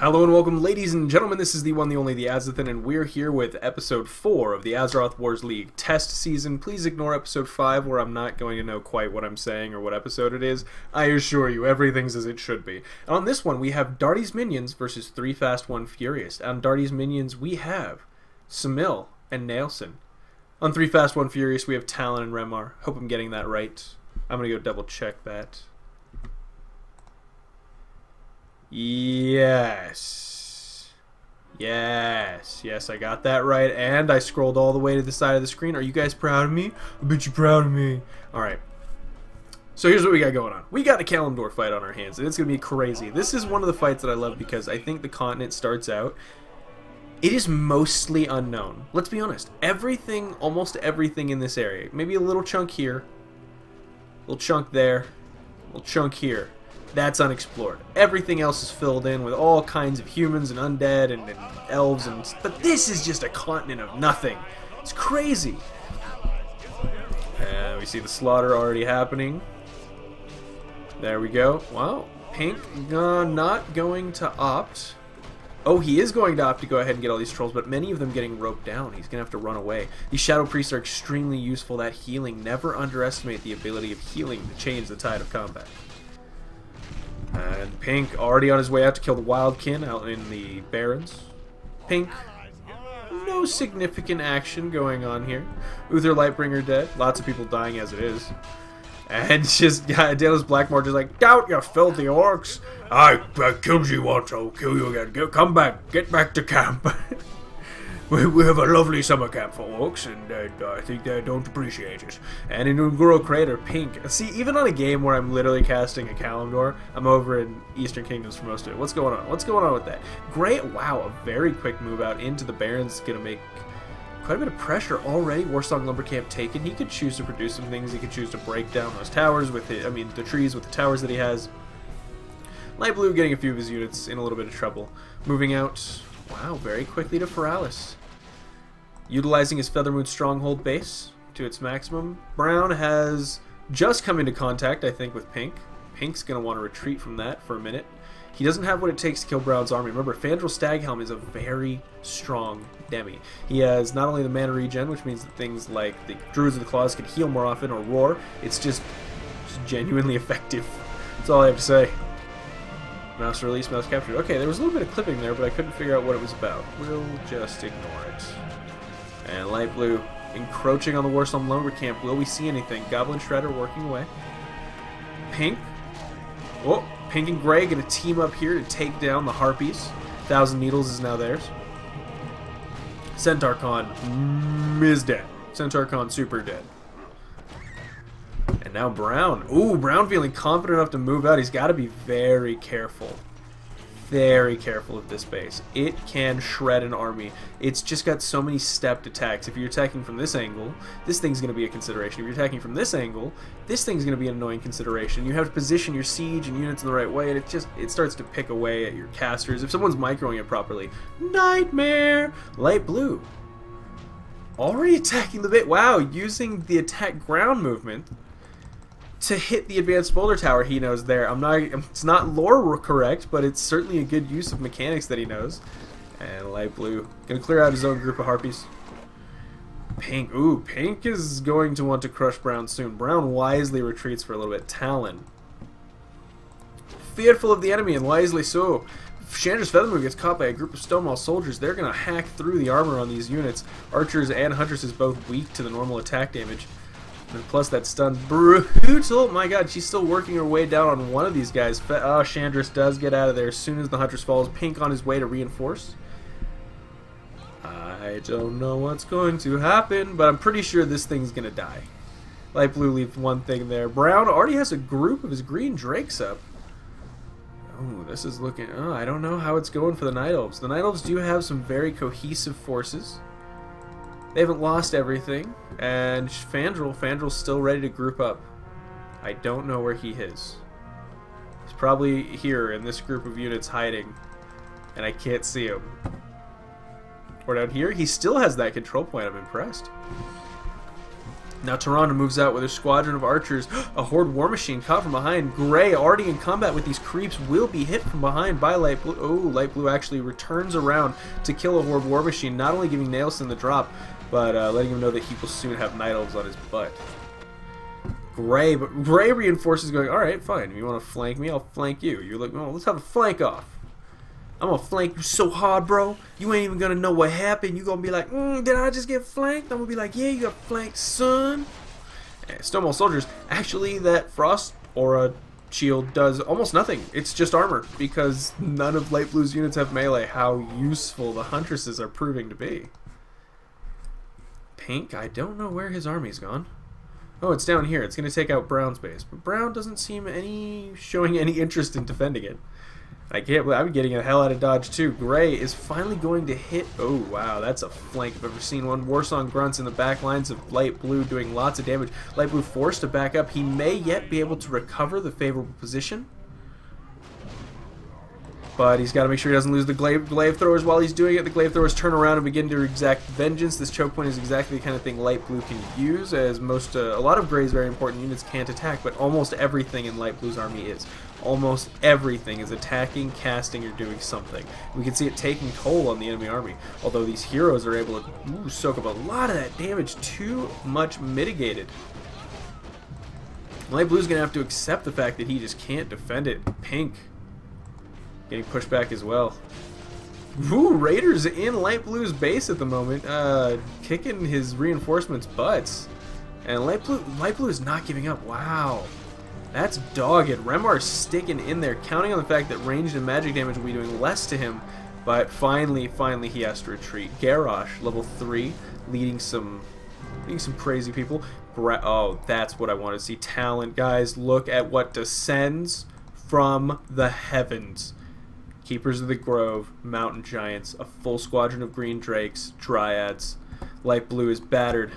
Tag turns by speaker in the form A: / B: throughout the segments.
A: Hello and welcome, ladies and gentlemen. This is the one, the only, the Azothan, and we're here with episode 4 of the Azeroth Wars League test season. Please ignore episode 5, where I'm not going to know quite what I'm saying or what episode it is. I assure you, everything's as it should be. And on this one, we have Darty's Minions versus 3 Fast 1 Furious. On Darty's Minions, we have Samil and Nailson. On 3 Fast 1 Furious, we have Talon and Remar. Hope I'm getting that right. I'm going to go double check that. Yes, I got that right, and I scrolled all the way to the side of the screen. Are you guys proud of me? I bet you're proud of me. Alright, so here's what we got going on. We got a Kalimdor fight on our hands, and it's going to be crazy. This is one of the fights that I love because I think the continent starts out, it is mostly unknown. Let's be honest, everything, almost everything in this area, maybe a little chunk here, a little chunk there, a little chunk here. That's unexplored. Everything else is filled in with all kinds of humans and undead and elves, but this is just a continent of nothing. It's crazy. And we see the slaughter already happening. There we go. Wow. Pink not going to opt. Oh, he is going to opt to go ahead and get all these trolls, but many of them getting roped down. He's going to have to run away. These Shadow Priests are extremely useful. That healing, never underestimate the ability of healing to change the tide of combat. And Pink already on his way out to kill the Wildkin out in the Barrens. Pink, no significant action going on here. Uther Lightbringer dead. Lots of people dying as it is. And just, Daedalus Blackmore just like, "Doubt you filthy orcs. I killed you once, I'll kill you again. Come back, get back to camp." We have a lovely summer camp for orcs, and I think they don't appreciate it. And in Unguro Crater, Pink. See, even on a game where I'm literally casting a Kalimdor, I'm over in Eastern Kingdoms for most of it. What's going on? What's going on with that? Great, wow, a very quick move out into the Barrens is going to make quite a bit of pressure already. Warsong Lumber Camp taken. He could choose to produce some things. He could choose to break down those towers with it. I mean, the trees with the towers that he has. Light Blue getting a few of his units in a little bit of trouble. Moving out, wow, very quickly to Feralis. Utilizing his Feathermoon Stronghold base to its maximum. Brown has just come into contact, I think, with Pink. Pink's going to want to retreat from that for a minute. He doesn't have what it takes to kill Brown's army. Remember, Fandral Staghelm is a very strong demi. He has not only the mana regen, which means that things like the Druids of the Claws can heal more often or roar. It's just genuinely effective. That's all I have to say. Mouse release, mouse captured. Okay, there was a little bit of clipping there, but I couldn't figure out what it was about. We'll just ignore it. And Light Blue encroaching on the Warsong Lumber Camp. Will we see anything? Goblin Shredder working away. Pink. Oh, Pink and Gray going to team up here to take down the Harpies. 1,000 Needles is now theirs. Centaur Khan is dead. Centaur Khan super dead. And now Brown. Ooh, Brown feeling confident enough to move out. He's got to be very careful. Very careful of this base. It can shred an army. It's just got so many stepped attacks. If you're attacking from this angle, this thing's going to be a consideration. If you're attacking from this angle, this thing's going to be an annoying consideration. You have to position your siege and units in the right way, and it starts to pick away at your casters. If someone's microing it properly, nightmare! Light Blue already attacking the bit. Wow, using the attack ground movement to hit the advanced boulder tower he knows there. It's not lore correct, but it's certainly a good use of mechanics that he knows. And Light Blue gonna clear out his own group of Harpies. Pink, ooh, Pink is going to want to crush Brown soon. Brown wisely retreats for a little bit. Talon, fearful of the enemy, and wisely so. If Chandra's Feathermoon gets caught by a group of Stonewall soldiers, they're gonna hack through the armor on these units. Archers and Huntresses both weak to the normal attack damage. And plus that stun, brutal. My god, she's still working her way down on one of these guys. Oh, Chandris does get out of there as soon as the Huntress falls. Pink on his way to reinforce. I don't know what's going to happen, but I'm pretty sure this thing's gonna die. Light Blue leaves one thing there. Brown already has a group of his green drakes up. Oh, this is looking... Oh, I don't know how it's going for the Night Elves. The Night Elves do have some very cohesive forces. They haven't lost everything, and Fandrel's still ready to group up. I don't know where he is. He's probably here in this group of units hiding, and I can't see him. Or down here, he still has that control point. I'm impressed. Now Toronto moves out with a squadron of archers. A Horde war machine caught from behind. Gray, already in combat with these creeps, will be hit from behind by Light Blue. Oh, Light Blue actually returns around to kill a Horde war machine, not only giving Nailson the drop, but letting him know that he will soon have Night Elves on his butt. Gray reinforces going, alright, fine. If you want to flank me, I'll flank you. You're like, well, let's have a flank off. I'm gonna flank you so hard, bro. You ain't even gonna know what happened. You gonna be like, did I just get flanked? I'm gonna be like, yeah, you got flanked, son. Stonewall Soldiers, actually, that Frost Aura shield does almost nothing. It's just armor, because none of Light Blue's units have melee. How useful the Huntresses are proving to be. Pink, I don't know where his army's gone. Oh, it's down here. It's gonna take out Brown's base, but Brown doesn't seem showing any interest in defending it. I can't believe I'm getting a hell out of dodge too. Gray is finally going to hit. Oh wow, that's a flank if I've ever seen one. Warsong grunts in the back lines of Light Blue doing lots of damage. Light Blue forced to back up. He may yet be able to recover the favorable position, but he's got to make sure he doesn't lose the glaive throwers while he's doing it. The glaive throwers turn around and begin to exact vengeance. This choke point is exactly the kind of thing Light Blue can use, as a lot of Gray's very important units can't attack, but almost everything in Light Blue's army is. Almost everything is attacking, casting, or doing something. We can see it taking toll on the enemy army, although these heroes are able to soak up a lot of that damage, too much mitigated. Light Blue's going to have to accept the fact that he just can't defend it. Pink getting pushed back as well. Ooh, Raiders in Light Blue's base at the moment, kicking his reinforcements' butts. And Light Blue is not giving up. Wow. That's dogged. Remar's sticking in there, counting on the fact that ranged and magic damage will be doing less to him, but finally he has to retreat. Garrosh, level 3, leading some crazy people. Oh, that's what I want to see. Talent, guys. Look at what descends from the heavens. Keepers of the Grove, Mountain Giants, a full squadron of Green Drakes, Dryads. Light Blue is battered.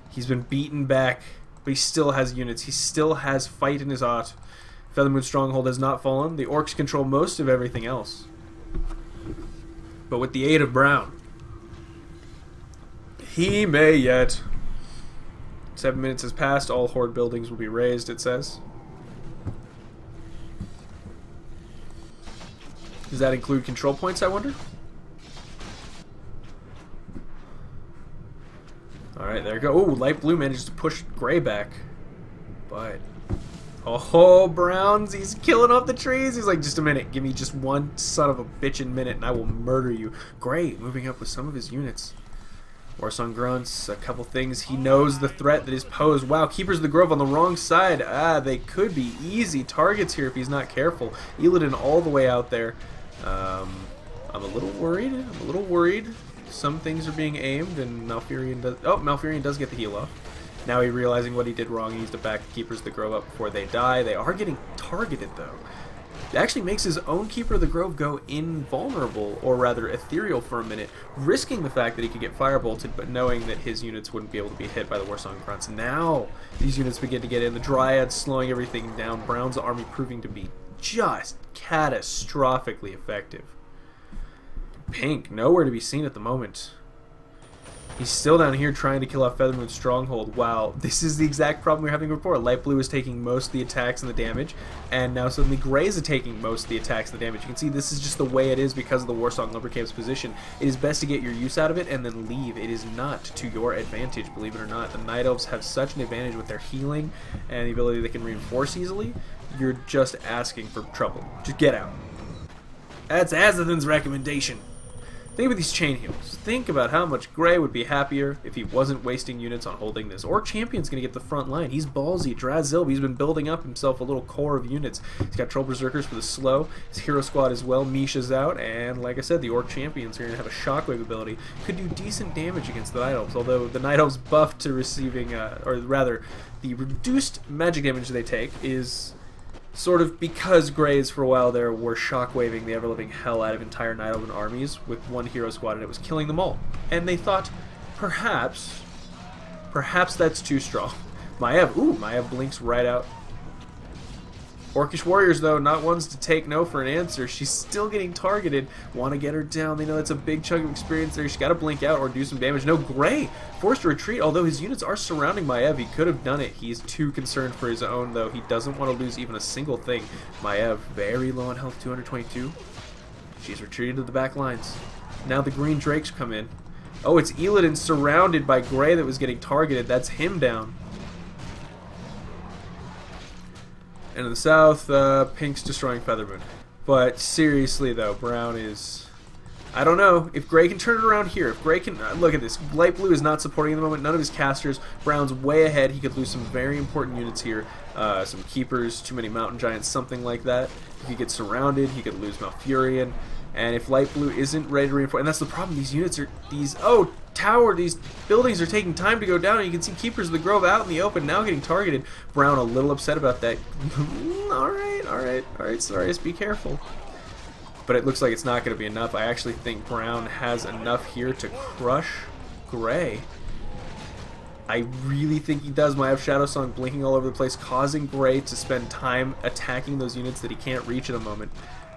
A: He's been beaten back, but he still has units. He still has fight in his art. Feathermoon Stronghold has not fallen. The Orcs control most of everything else. But with the aid of Brown, he may yet. 7 minutes has passed. All Horde buildings will be razed, it says. Does that include control points, I wonder? Alright, there you go. Oh, Light Blue manages to push Gray back. But... oh, Browns, he's killing off the trees. He's like, just a minute. Give me just one son of a bitchin' minute and I will murder you. Gray moving up with some of his units. Warsong grunts, a couple things. He knows the threat that is posed. Wow, Keepers of the Grove on the wrong side. Ah, they could be easy targets here if he's not careful. Illidan all the way out there. I'm a little worried. Some things are being aimed, and Malfurion does... oh, Malfurion does get the heal off. Now he's realizing what he did wrong. He needs to back the Keepers of the Grove up before they die. They are getting targeted, though. It actually makes his own Keeper of the Grove go invulnerable, or rather ethereal for a minute, risking the fact that he could get firebolted, but knowing that his units wouldn't be able to be hit by the Warsong grunts. Now these units begin to get in. The Dryads slowing everything down. Brown's army proving to be just catastrophically effective. Pink, nowhere to be seen at the moment. He's still down here trying to kill off Feathermoon's Stronghold. Wow, this is the exact problem we were having before. Light Blue is taking most of the attacks and the damage, and now suddenly Gray is taking most of the attacks and the damage. You can see this is just the way it is because of the Warsong Lumbercamp's position. It is best to get your use out of it and then leave. It is not to your advantage, believe it or not. The Night Elves have such an advantage with their healing and the ability they can reinforce easily. You're just asking for trouble. Just get out. That's Azothan's recommendation. Think about these chain heals. Think about how much Gray would be happier if he wasn't wasting units on holding this. Orc Champion's going to get the front line. He's ballsy. Drazilb, he's been building up himself a little core of units. He's got Troll Berserkers for the slow. His Hero Squad as well. Misha's out. And like I said, the Orc Champion's going to have a Shockwave ability. Could do decent damage against the Night Elves, although the Night Elves buffed to receiving, or rather, the reduced magic damage they take is... sort of because Grays for a while there were shockwaving the ever-living hell out of entire Night Elven armies with one hero squad, and it was killing them all. And they thought, perhaps that's too strong. Maiev blinks right out. Orcish warriors, though, not ones to take no for an answer. She's still getting targeted. Want to get her down. They know that's a big chunk of experience there. She's got to blink out or do some damage. No, Gray forced to retreat, although his units are surrounding Maiev. He could have done it. He's too concerned for his own, though. He doesn't want to lose even a single thing. Maiev, very low on health, 222. She's retreated to the back lines. Now the green drakes come in. Oh, it's Illidan surrounded by Gray that was getting targeted. That's him down. And in the south, Pink's destroying Feathermoon. But seriously, though, Brown is... I don't know. If Gray can turn it around here, if Gray can... look at this. Light Blue is not supporting at the moment. None of his casters. Brown's way ahead. He could lose some very important units here. Some Keepers, too many Mountain Giants, something like that. He could get surrounded. He could lose Malfurion. And if Light Blue isn't ready to reinforce... and that's the problem. These units are... these... oh, tower, these buildings are taking time to go down, and you can see Keepers of the Grove out in the open now getting targeted. Brown a little upset about that. Alright, Sarius, be careful. But it looks like it's not going to be enough. I actually think Brown has enough here to crush Gray. I really think he does. Maiev Shadow Song blinking all over the place, causing Gray to spend time attacking those units that he can't reach at the moment.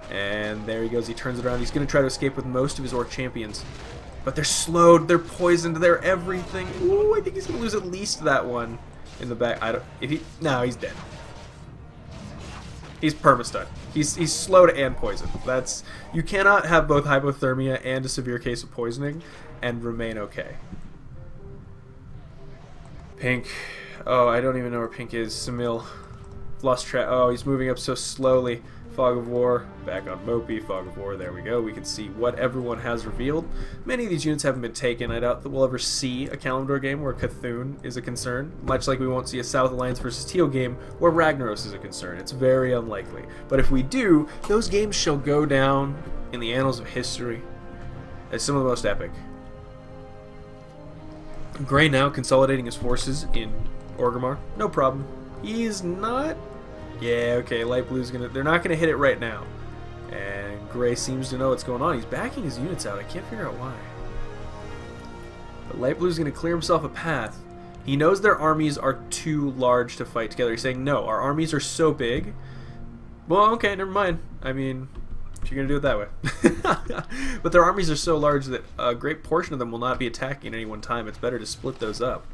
A: And there he goes, he turns it around. He's going to try to escape with most of his Orc champions. But they're slowed, they're poisoned, they're everything. Ooh, I think he's gonna lose at least that one in the back. No, he's dead. He's perma-stunned. He's slowed and poisoned. That's... you cannot have both hypothermia and a severe case of poisoning and remain okay. Pink. Oh, I don't even know where Pink is. Samil. Lost track. Oh, he's moving up so slowly. Fog of War, back on Mopey, Fog of War, there we go. We can see what everyone has revealed. Many of these units haven't been taken. I doubt that we'll ever see a Kalimdor game where Cthulhu is a concern, much like we won't see a South Alliance versus Teal game where Ragnaros is a concern. It's very unlikely. But if we do, those games shall go down in the annals of history as some of the most epic. Gray now consolidating his forces in Orgrimmar. No problem. He's not... yeah, okay, Light Blue's gonna... they're not gonna hit it right now. And Gray seems to know what's going on. He's backing his units out. I can't figure out why. But Light Blue's gonna clear himself a path. He knows their armies are too large to fight together. He's saying, no, our armies are so big. Well, okay, never mind. I mean, if you're gonna do it that way. But their armies are so large that a great portion of them will not be attacking at any one time. It's better to split those up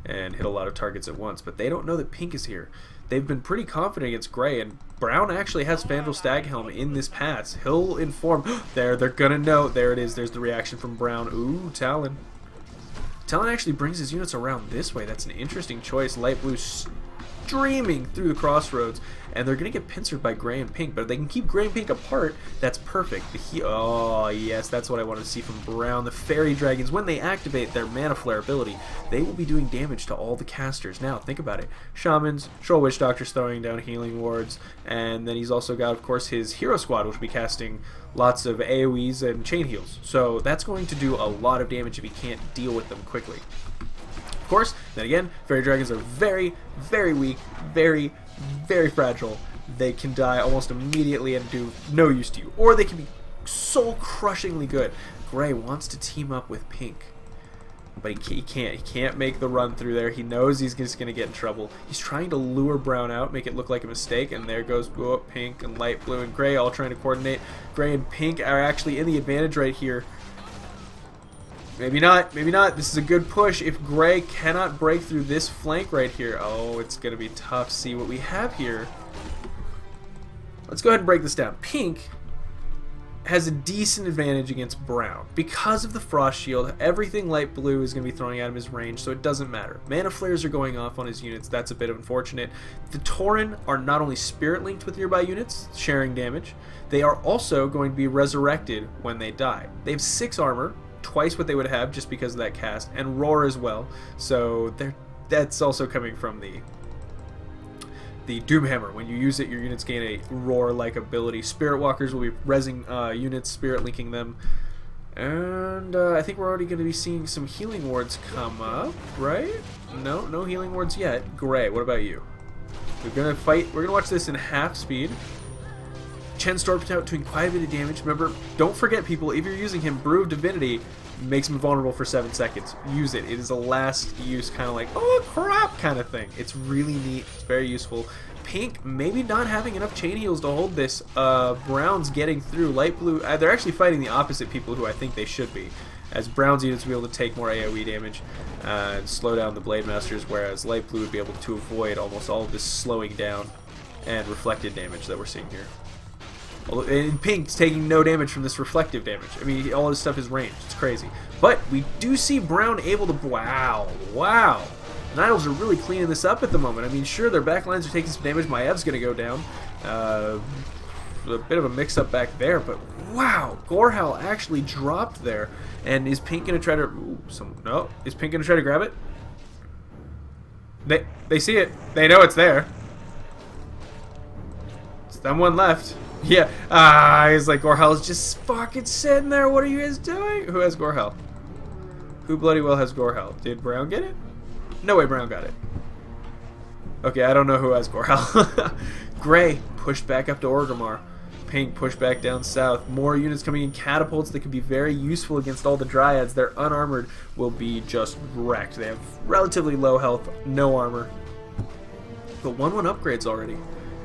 A: and hit a lot of targets at once. But they don't know that Pink is here. They've been pretty confident against Gray, and Brown actually has Fandral Staghelm in this pass. He'll inform... they're gonna know. There it is. There's the reaction from Brown. Ooh, Talon. Talon actually brings his units around this way. That's an interesting choice. Light Blue streaming through the crossroads, and they're going to get pincered by Gray and Pink, but if they can keep Gray and Pink apart, that's perfect. Oh, yes, that's what I wanted to see from Brown. The Fairy Dragons, when they activate their Mana Flare ability, they will be doing damage to all the casters. Now, think about it. Shamans, Troll Witch Doctors throwing down healing wards, and then he's also got, of course, his Hero Squad, which will be casting lots of AoEs and chain heals. So that's going to do a lot of damage if he can't deal with them quickly. Of course, then again, Fairy Dragons are very, very weak, very, very fragile. They can die almost immediately and do no use to you. Or they can be soul-crushingly good. Gray wants to team up with Pink, but he can't. He can't make the run through there. He knows he's just going to get in trouble. He's trying to lure Brown out, make it look like a mistake, and there goes Pink and Light Blue and Gray all trying to coordinate. Gray and Pink are actually in the advantage right here. Maybe not, maybe not. This is a good push. If Gray cannot break through this flank right here, oh, it's going to be tough. See what we have here. Let's go ahead and break this down. Pink has a decent advantage against Brown. Because of the Frost Shield, everything Light Blue is going to be throwing at him is range, so it doesn't matter. Mana Flares are going off on his units. That's a bit unfortunate. The Tauren are not only Spirit linked with nearby units, sharing damage, they are also going to be resurrected when they die. They have 6 armor, twice what they would have just because of that cast, and Roar as well, so that's also coming from the Doomhammer. When you use it, your units gain a Roar-like ability. Spirit Walkers will be rezzing units, Spirit linking them, and I think we're already going to be seeing some healing wards come up, right? No healing wards yet. Gray, what about you? We're going to fight, we're going to watch this in half speed. Chen stormed out doing quite a bit of damage. Remember, don't forget, people, if you're using him, Brew of Divinity makes him vulnerable for 7 seconds. Use it. It is a last use kind of like, oh crap kind of thing. It's really neat. It's very useful. Pink maybe not having enough chain heals to hold this. Brown's getting through. Light blue, they're actually fighting the opposite people who I think they should be, as Brown's units will be able to take more AoE damage and slow down the Blade Masters, whereas light blue would be able to avoid almost all of this slowing down and reflected damage that we're seeing here. And Pink's taking no damage from this reflective damage. I mean, all this stuff is ranged. It's crazy. But we do see Brown able to... Wow. Night Elves are really cleaning this up at the moment. I mean, sure, their backlines are taking some damage. Maev's going to go down. A bit of a mix-up back there, but wow. Gorehowl actually dropped there. And is Pink going to try to... Ooh, no. Is Pink going to try to grab it? They see it. They know it's there. It's them one left. Yeah, he's like, Gorehell's just fucking sitting there. What are you guys doing? Who has Gorehell? Who bloody well has Gorehell? Did Brown get it? No way Brown got it. Okay, I don't know who has Gorehell. Gray pushed back up to Orgrimmar. Pink pushed back down south. More units coming in. Catapults that can be very useful against all the Dryads. Their unarmored will be just wrecked. They have relatively low health, no armor. But 1/1 upgrades already.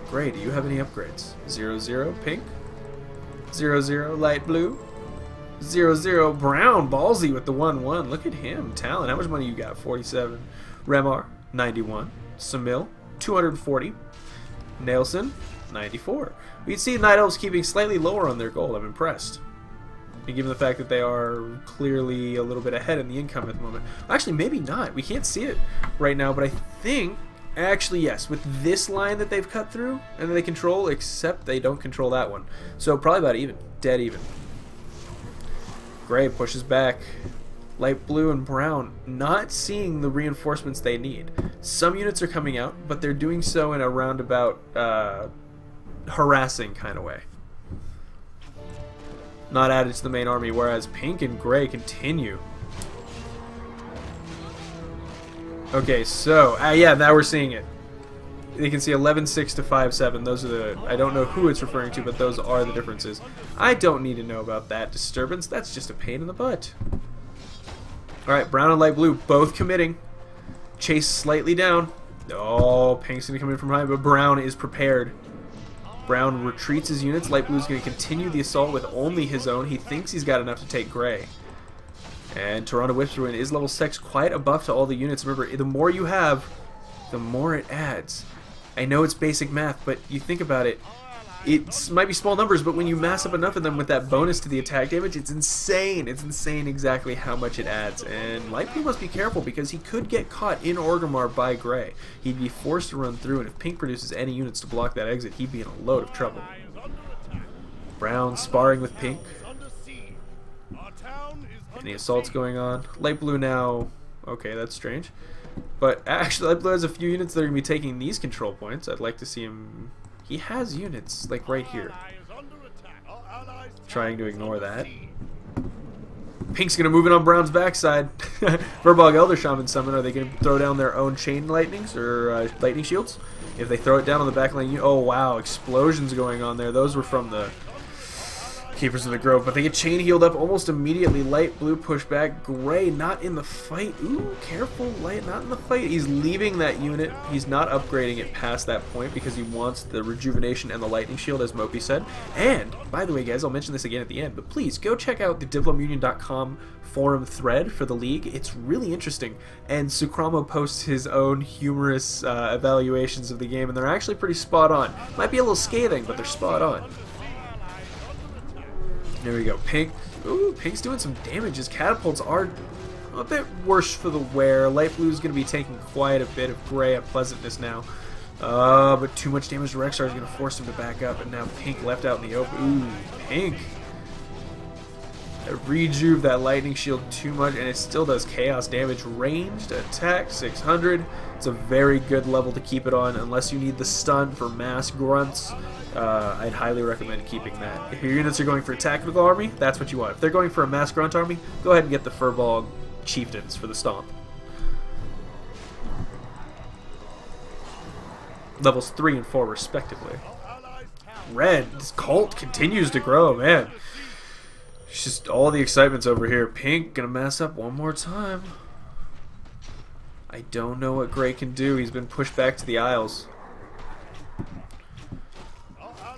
A: Gray, do you have any upgrades? 0/0 Pink, 0/0 light blue, 0/0 Brown, ballsy with the 1/1. Look at him, talent. How much money you got? 47. Remar, 91. Samil, 240. Nelson, 94. We can see Night Elves keeping slightly lower on their gold. I'm impressed. And given the fact that they are clearly a little bit ahead in the income at the moment. Actually, maybe not. We can't see it right now, but I think... Actually, yes, with this line that they've cut through and they control, except they don't control that one. So probably about even. Dead even. Gray pushes back. Light blue and brown not seeing the reinforcements they need. Some units are coming out, but they're doing so in a roundabout, harassing kind of way. Not added to the main army, whereas Pink and Gray continue. Okay, so, yeah, now we're seeing it. You can see 11-6 to 5-7. Those are the... I don't know who it's referring to, but those are the differences. I don't need to know about that disturbance. That's just a pain in the butt. Alright, brown and light blue both committing. Chase slightly down. Oh, Pink's going to come in from behind, but Brown is prepared. Brown retreats his units. Light blue is going to continue the assault with only his own. He thinks he's got enough to take Gray. And Toronto Whipswind is level 6, quite a buff to all the units. Remember, the more you have, the more it adds. I know it's basic math, but you think about it, it might be small numbers, but when you mass up enough of them with that bonus to the attack damage, it's insane. It's insane exactly how much it adds. And Light Blue must be careful because he could get caught in Orgrimmar by Gray. He'd be forced to run through, and if Pink produces any units to block that exit, he'd be in a load of trouble. Brown sparring with Pink. Any assaults going on? Light blue now... Okay, that's strange. But actually, Light blue has a few units that are going to be taking these control points. I'd like to see him... He has units, like right here. Trying to ignore that. Pink's going to move in on Brown's backside. Verbog Elder Shaman summon. Are they going to throw down their own chain lightnings or lightning shields? If they throw it down on the back line... Oh, wow. Explosions going on there. Those were from the... Keepers of the Grove, but they get chain healed up almost immediately. Light blue push back. Gray not in the fight. Ooh, careful. Light not in the fight. He's leaving that unit. He's not upgrading it past that point because he wants the rejuvenation and the lightning shield, as Mopi said. And, by the way, guys, I'll mention this again at the end, but please go check out the diplomunion.com forum thread for the league. It's really interesting. And Sukramo posts his own humorous evaluations of the game, and they're actually pretty spot on. Might be a little scathing, but they're spot on. There we go. Pink. Ooh, Pink's doing some damage. His catapults are a bit worse for the wear. Light Blue's going to be taking quite a bit of Gray at Pleasantness now. But too much damage to Rexar is going to force him to back up. And now Pink left out in the open. Ooh, Pink. Rejuve that lightning shield too much, and it still does chaos damage. Ranged attack 600. It's a very good level to keep it on, unless you need the stun for mass grunts. I'd highly recommend keeping that. If your units are going for a tactical army, that's what you want. If they're going for a mass grunt army, go ahead and get the Furbog Chieftains for the stomp. Levels 3 and 4 respectively. red. This cult continues to grow, man. It's just all the excitement's over here. Pink gonna mess up one more time. I don't know what Gray can do. He's been pushed back to the Isles.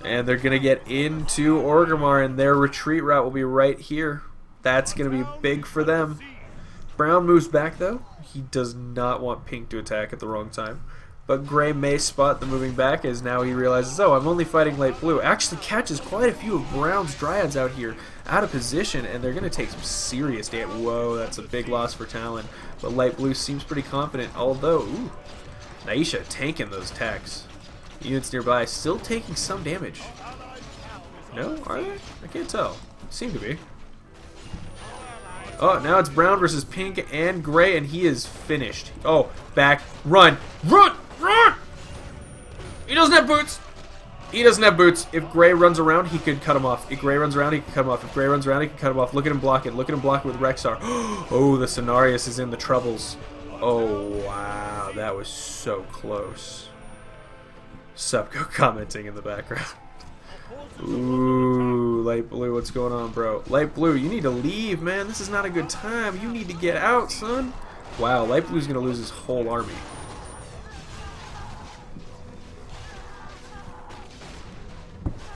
A: And they're going to get into Orgrimmar, and their retreat route will be right here. That's going to be big for them. Brown moves back, though. He does not want Pink to attack at the wrong time. But Gray may spot the moving back as now he realizes, oh, I'm only fighting light blue. Actually catches quite a few of Brown's Dryads out here out of position, and they're going to take some serious damage. Whoa, that's a big loss for Talon. But light blue seems pretty confident, although, ooh, Naisha tanking those attacks. Units nearby still taking some damage. No? Are they? I can't tell. Seem to be. Oh, now it's Brown versus Pink and Gray, and he is finished. Oh, back. Run! Run! Run! He doesn't have boots! He doesn't have boots. If Gray runs around, he could cut him off. If Gray runs around, he can cut him off. If Gray runs around, he can cut him off. Look at him block it. Look at him block it with Rexar. Oh, the Cenarius is in the troubles. Oh, wow. That was so close. Subco commenting in the background. Ooh, light blue, what's going on, bro? Light blue, you need to leave, man. This is not a good time. You need to get out, son. Wow, light blue's gonna lose his whole army.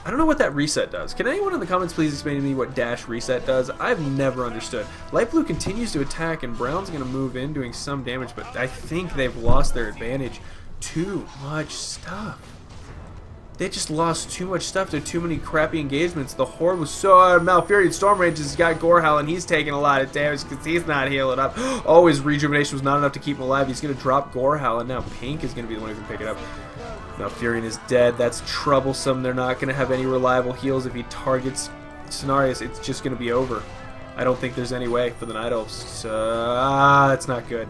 A: I don't know what that reset does. Can anyone in the comments please explain to me what dash reset does? I've never understood. Light blue continues to attack, and Brown's gonna move in doing some damage, but I think they've lost their advantage. Too much stuff. They just lost too much stuff to too many crappy engagements. The Horde was so Malfurion Stormrage has got Gorehowl, and he's taking a lot of damage because he's not healing up. Oh, his rejuvenation was not enough to keep him alive. He's going to drop Gorehowl, and now Pink is going to be the one who can pick it up. Malfurion is dead. That's troublesome. They're not going to have any reliable heals if he targets Cenarius. It's just going to be over. I don't think there's any way for the Night Elves. That's not good.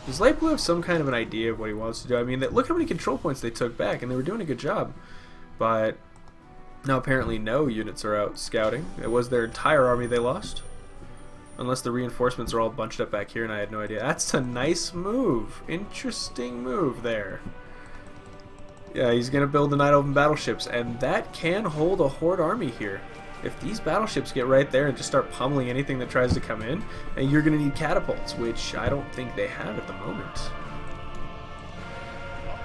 A: Does Light Blue have some kind of an idea of what he wants to do? I mean, look how many control points they took back, and they were doing a good job. But now apparently no units are out scouting. It was their entire army they lost. Unless the reinforcements are all bunched up back here, and I had no idea. That's a nice move. Interesting move there. Yeah, he's going to build the Night Elven battleships, and that can hold a Horde army here. If these battleships get right there and just start pummeling anything that tries to come in, and you're going to need catapults, which I don't think they have at the moment.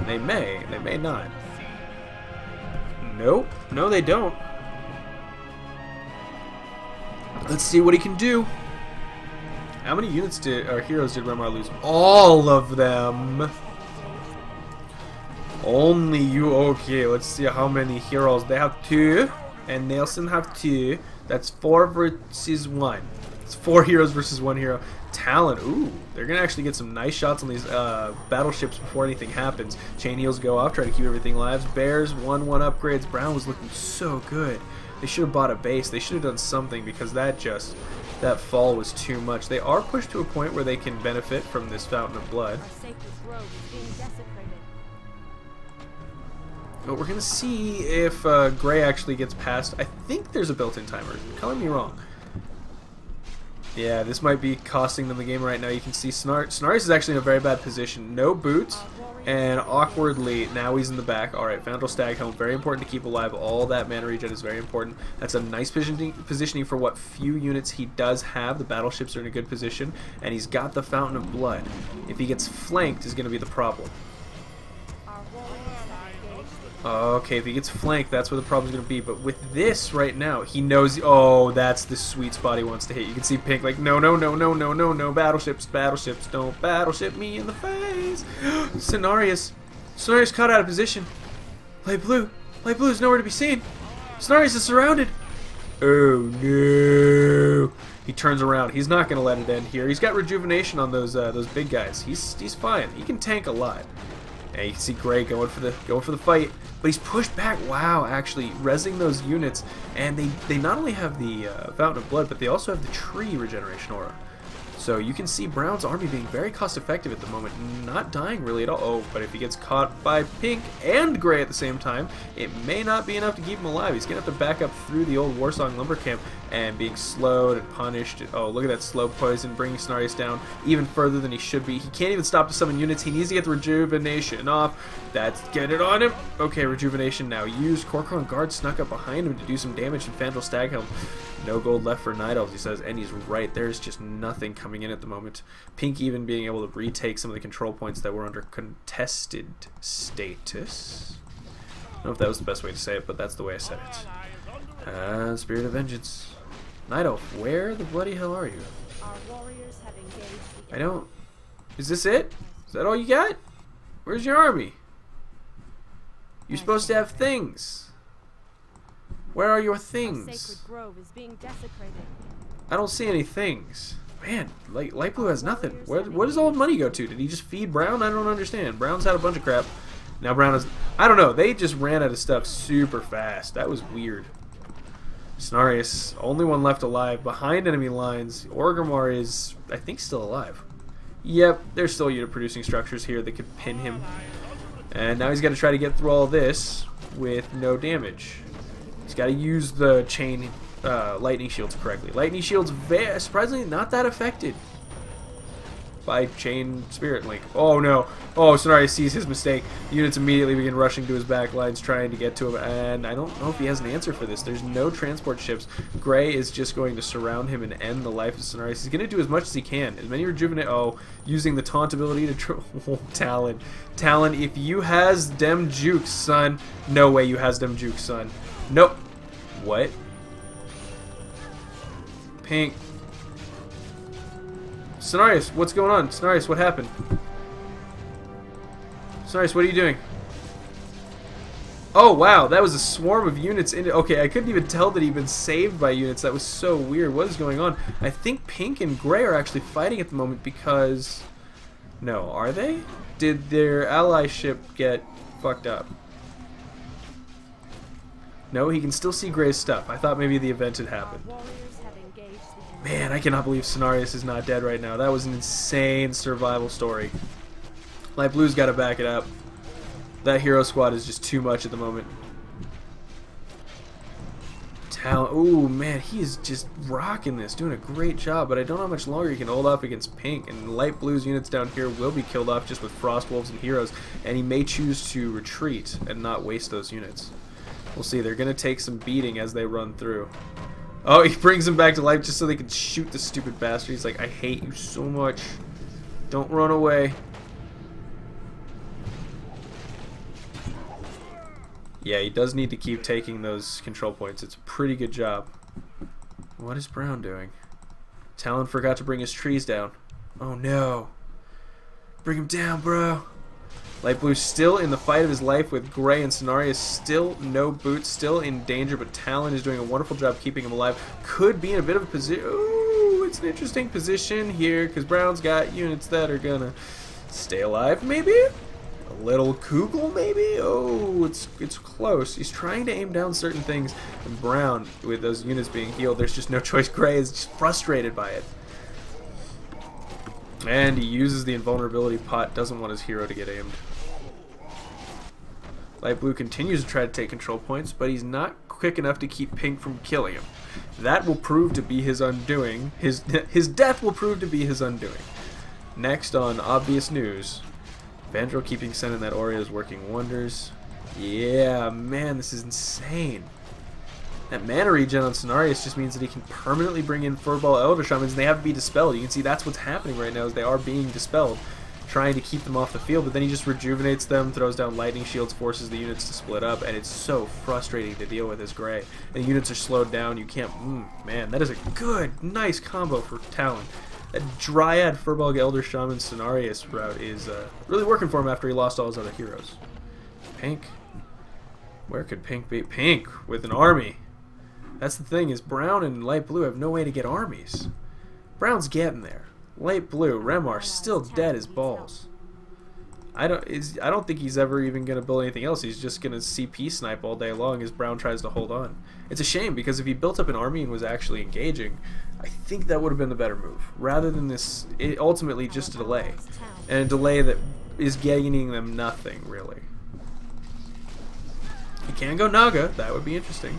A: They may not. Nope, no they don't. Let's see what he can do. How many units or heroes did Remar lose? All of them. Only you. Okay, let's see how many heroes. They have 2. And Nelson have 2. That's 4 versus 1. It's 4 heroes versus 1 hero. Talon, ooh, they're gonna actually get some nice shots on these battleships before anything happens. Chain heals go off, try to keep everything alive. Bears 1/1 upgrades. Brown was looking so good. They should have bought a base. They should have done something because that fall was too much. They are pushed to a point where they can benefit from this Fountain of Blood. But we're going to see if Gray actually gets past. I think there's a built-in timer. Color me wrong. Yeah, this might be costing them the game right now. You can see Cenarius is actually in a very bad position. No boots, and awkwardly, now he's in the back. Alright, Foundrel Staghelm, very important to keep alive. All that mana regen is very important. That's a nice positioning for what few units he does have. The battleships are in a good position, and he's got the Fountain of Blood. If he gets flanked is going to be the problem. Okay, if he gets flanked, that's where the problem's going to be. But with this right now, he knows, oh, that's the sweet spot he wants to hit. You can see Pink like, no, no, no, no, no, no, no, battleships, battleships, don't battleship me in the face. Cenarius caught out of position. Light blue is nowhere to be seen. Cenarius is surrounded. Oh, no. He turns around. He's not going to let it end here. He's got rejuvenation on those big guys. He's fine. He can tank a lot. And you can see Gray going for the fight, but he's pushed back. Wow, actually rezzing those units, and they not only have the Fountain of Blood, but they also have the tree regeneration aura. So you can see Brown's army being very cost effective at the moment, not dying really at all. Oh, but if he gets caught by Pink and Gray at the same time, it may not be enough to keep him alive. He's going to have to back up through the old Warsong lumber camp and being slowed and punished. Oh, look at that slow poison, bringing Cenarius down even further than he should be. He can't even stop to summon units. He needs to get the rejuvenation off. That's get it on him. Okay, rejuvenation now used. Corcoran Guard snuck up behind him to do some damage in Fandral Staghelm. No gold left for Night Elves, he says, and he's right. There's just nothing coming in at the moment. Pink even being able to retake some of the control points that were under contested status. I don't know if that was the best way to say it, but that's the way I said it. Spirit of Vengeance. Night Elf, where the bloody hell are you? I don't... Is this it? Is that all you got? Where's your army? You're supposed to have things. Where are your things? I don't see any things. Man, Light Blue has nothing. Where does all the money go to? Did he just feed Brown? I don't understand. Brown's had a bunch of crap. Now Brown has... I don't know. They just ran out of stuff super fast. That was weird. Cenarius, only one left alive. Behind enemy lines. Orgrimmar is, I think, still alive. Yep, there's still unit-producing structures here that could pin him. And now he's got to try to get through all this with no damage. He's got to use the chain lightning shields correctly. Lightning shields, surprisingly, not that affected by chain spirit link. Oh no! Oh, Cenarius sees his mistake. Units immediately begin rushing to his back lines, trying to get to him. And I don't know if he has an answer for this. There's no transport ships. Gray is just going to surround him and end the life of Cenarius. He's going to do as much as he can. As many rejuvenate. Oh, using the taunt ability to. Oh, Talon. Talon, if you has dem jukes, son. No way you has dem jukes, son. Nope. What? Pink. Cenarius, what's going on? Cenarius, what happened? Cenarius, what are you doing? Oh, wow, that was a swarm of units in it. Okay, I couldn't even tell that he'd been saved by units. That was so weird. What is going on? I think Pink and Gray are actually fighting at the moment because... No, are they? Did their ally ship get fucked up? No, he can still see Gray's stuff. I thought maybe the event had happened. Man, I cannot believe Cenarius is not dead right now. That was an insane survival story. Light Blue's got to back it up. That hero squad is just too much at the moment. Talon. Ooh, man, he is just rocking this, doing a great job, but I don't know how much longer he can hold off against Pink, and Light Blue's units down here will be killed off just with Frost Wolves and heroes, and he may choose to retreat and not waste those units. We'll see. They're going to take some beating as they run through. Oh, he brings him back to life just so they can shoot the stupid bastard. He's like, I hate you so much. Don't run away. Yeah, he does need to keep taking those control points. It's a pretty good job. What is Brown doing? Talon forgot to bring his trees down. Oh no. Bring him down, bro. Light Blue still in the fight of his life with Gray and Cenarius. Still no boots, still in danger, but Talon is doing a wonderful job keeping him alive. Could be in a bit of a position. Ooh, it's an interesting position here because Brown's got units that are gonna stay alive, maybe? A little Kugel, maybe? Oh, it's close. He's trying to aim down certain things, and Brown, with those units being healed, there's just no choice. Gray is just frustrated by it. And he uses the invulnerability pot, doesn't want his hero to get aimed. Light Blue continues to try to take control points, but he's not quick enough to keep Pink from killing him. That will prove to be his undoing. His death will prove to be his undoing. Next on Obvious News, Vandrel keeping Sen in that Aurea is working wonders. Yeah, man, this is insane. That mana regen on Cenarius just means that he can permanently bring in Furball Elder Shamans, and they have to be dispelled. You can see that's what's happening right now, is they are being dispelled, trying to keep them off the field, but then he just rejuvenates them, throws down lightning shields, forces the units to split up, and it's so frustrating to deal with as Gray. And the units are slowed down, you can't... man, that is a good, nice combo for Talon. That Dryad Furball Elder Shaman Cenarius route is really working for him after he lost all his other heroes. Pink. Where could Pink be? Pink with an army. That's the thing, is Brown and Light Blue have no way to get armies. Brown's getting there. Light Blue, Remar, still dead as balls. I don't think he's ever even going to build anything else. He's just going to CP snipe all day long as Brown tries to hold on. It's a shame, because if he built up an army and was actually engaging, I think that would have been the better move, rather than this. Ultimately, just a delay, and a delay that is gaining them nothing really. He can go Naga. That would be interesting.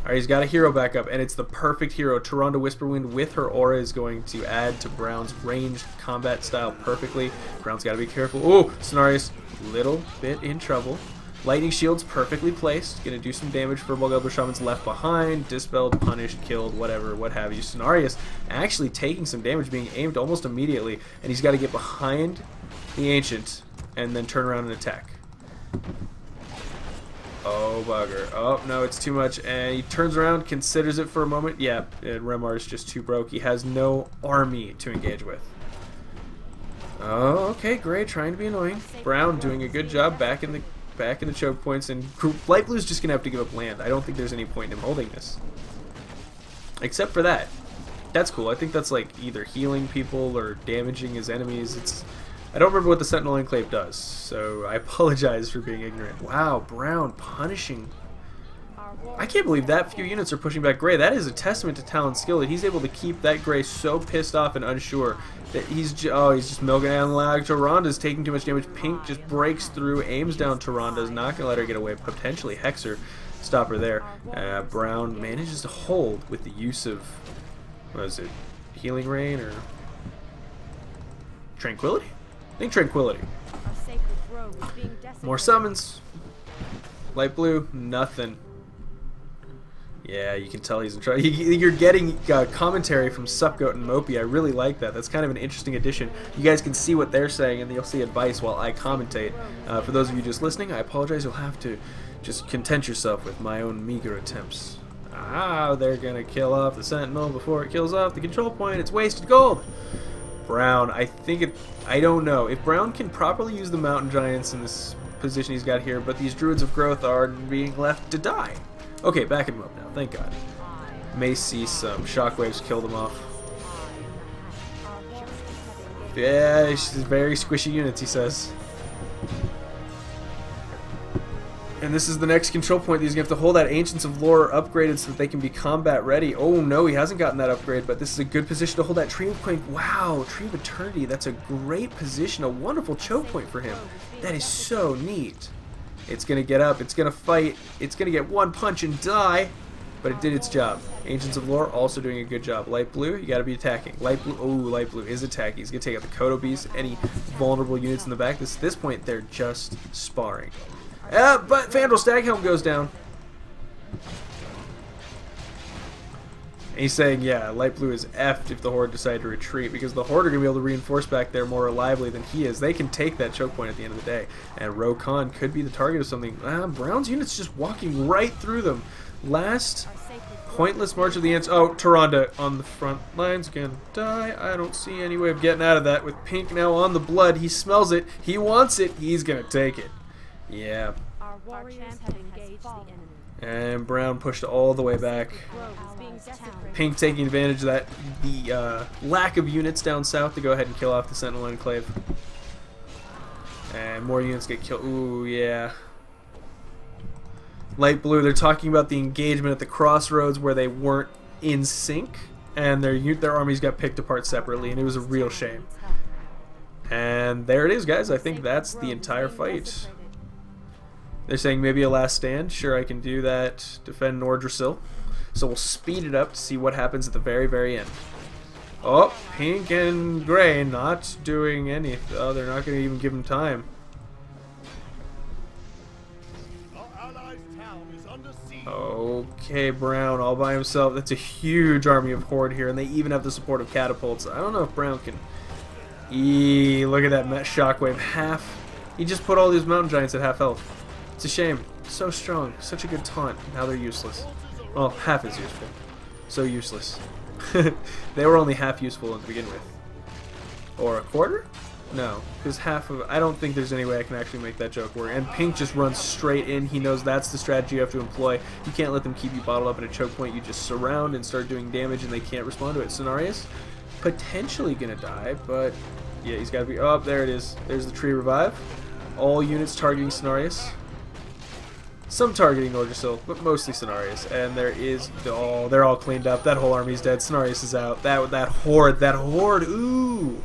A: Alright, he's got a hero back up, and it's the perfect hero. Tyrande Whisperwind with her aura is going to add to Brown's ranged combat style perfectly. Brown's got to be careful. Oh, Cenarius, little bit in trouble. Lightning Shield's perfectly placed. Going to do some damage for Volgelber Shaman's left behind. Dispelled, punished, killed, whatever, what have you. Cenarius actually taking some damage, being aimed almost immediately, and he's got to get behind the Ancient and then turn around and attack. Oh, bugger. Oh, no, it's too much. And he turns around, considers it for a moment. Yeah, Remar's just too broke. He has no army to engage with. Oh, okay, great. Trying to be annoying. Brown doing a good job back in the choke points. And Light Blue's just going to have to give up land. I don't think there's any point in him holding this. Except for that. That's cool. I think that's like either healing people or damaging his enemies. I don't remember what the Sentinel Enclave does, so I apologize for being ignorant. Wow, Brown punishing. I can't believe that few units are pushing back Gray. That is a testament to Talon's skill that he's able to keep that Gray so pissed off and unsure that he's just milking down the lag. Tyranda's taking too much damage. Pink just breaks through, aims down Tyranda's, not going to let her get away. Potentially Hexer, stop her there. Brown manages to hold with the use of, what is it, Healing Rain or Tranquility? I think Tranquility. More summons. Light Blue, nothing. Yeah, you can tell he's in trouble. You're getting commentary from Supgoat and Mopey. I really like that. That's kind of an interesting addition. You guys can see what they're saying, and you'll see advice while I commentate. For those of you just listening, I apologize. You'll have to just content yourself with my own meager attempts. Ah, they're going to kill off the Sentinel before it kills off the control point. It's wasted gold. Brown, I don't know. If Brown can properly use the Mountain Giants in this position he's got here, but these Druids of Growth are being left to die. Okay, backing him up now, thank God. May see some shockwaves kill them off. Yeah, she's very squishy units, he says. And this is the next control point. He's going to have to hold that Ancients of Lore upgraded so that they can be combat ready. Oh no, he hasn't gotten that upgrade, but this is a good position to hold that Tree of Quake. Wow, Tree of Eternity. That's a great position, a wonderful choke point for him. That is so neat. It's going to get up, it's going to fight, it's going to get one punch and die, but it did its job. Ancients of Lore also doing a good job. Light Blue, you got to be attacking. Light Blue, oh, Light Blue is attacking. He's going to take out the Kodo Beast, any vulnerable units in the back. At this point, they're just sparring. But Fandral Staghelm goes down. And he's saying, yeah, Light Blue is effed if the Horde decide to retreat, because the Horde are going to be able to reinforce back there more reliably than he is. They can take that choke point at the end of the day. And Rokan could be the target of something. Brown's unit's just walking right through them. Last pointless March of the Ants. Oh, Tyrande on the front lines gonna die. I don't see any way of getting out of that. With Pink now on the blood, he smells it. He wants it. He's going to take it. Yeah. And Brown pushed all the way back. Pink taking advantage of that, the lack of units down south to go ahead and kill off the Sentinel Enclave. And more units get killed. Ooh, yeah. Light Blue, they're talking about the engagement at the crossroads where they weren't in sync, and their armies got picked apart separately, and it was a real shame. And there it is, guys. I think that's the entire fight. They're saying maybe a last stand. Sure, I can do that. Defend Nordrassil. So we'll speed it up to see what happens at the very, very end. Oh, Pink and Gray not doing anything. Oh, they're not going to even give him time. Okay, Brown all by himself. That's a huge army of Horde here, and they even have the support of catapults. I don't know if Brown can... Look at that shockwave. Half. He just put all these Mountain Giants at half health. It's a shame. So strong. Such a good taunt. Now they're useless. Well, half is useful. So useless. They were only half useful to begin with. Or a quarter? No, because half of... I don't think there's any way I can actually make that joke work. And Pink just runs straight in. He knows that's the strategy you have to employ. You can't let them keep you bottled up in a choke point. You just surround and start doing damage, and they can't respond to it. Cenarius, potentially going to die, but... Yeah, he's got to be... Oh, there it is. There's the tree revive. All units targeting Cenarius. Some targeting Nordrasil, but mostly Cenarius. And there is... Oh, they're all cleaned up. That whole army's dead. Cenarius is out. That horde, ooh!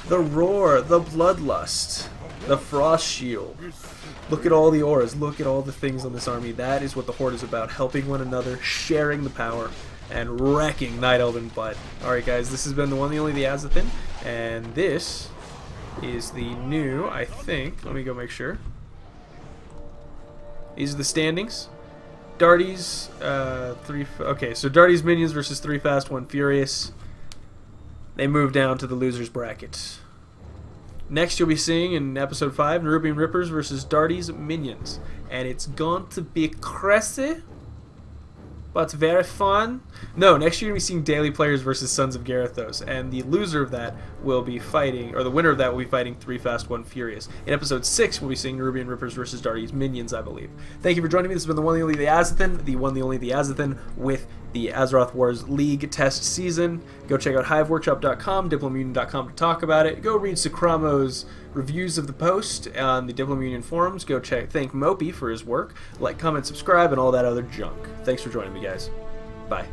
A: The Roar, the Bloodlust, the Frost Shield. Look at all the auras. Look at all the things on this army. That is what the Horde is about. Helping one another, sharing the power, and wrecking Night Elven butt. Alright guys, this has been the one, the only, the Azothan. And this is the new, I think, let me go make sure. These are the standings. Darty's, okay, so Darty's minions versus 3 fast, 1 furious. They move down to the loser's bracket. Next you'll be seeing in episode 5, Nerubian Rippers versus Darty's minions. And it's going to be crazy, but very fun. No, next you're going to be seeing Daily Players versus Sons of Garethos, and the loser of that will be fighting, or the winner of that will be fighting 3 Fast, 1 Furious. In episode 6, we'll be seeing Nerubian Rippers versus Darty's minions, I believe. Thank you for joining me. This has been the one, the only, the Azothan, the one, the only, the Azothan, with the Azeroth Wars League test season. Go check out hiveworkshop.com, diplomunion.com to talk about it. Go read Sacramo's reviews of the post on the Diplomunion forums. Go thank Mopey for his work. Like, comment, subscribe, and all that other junk. Thanks for joining me, guys. Bye.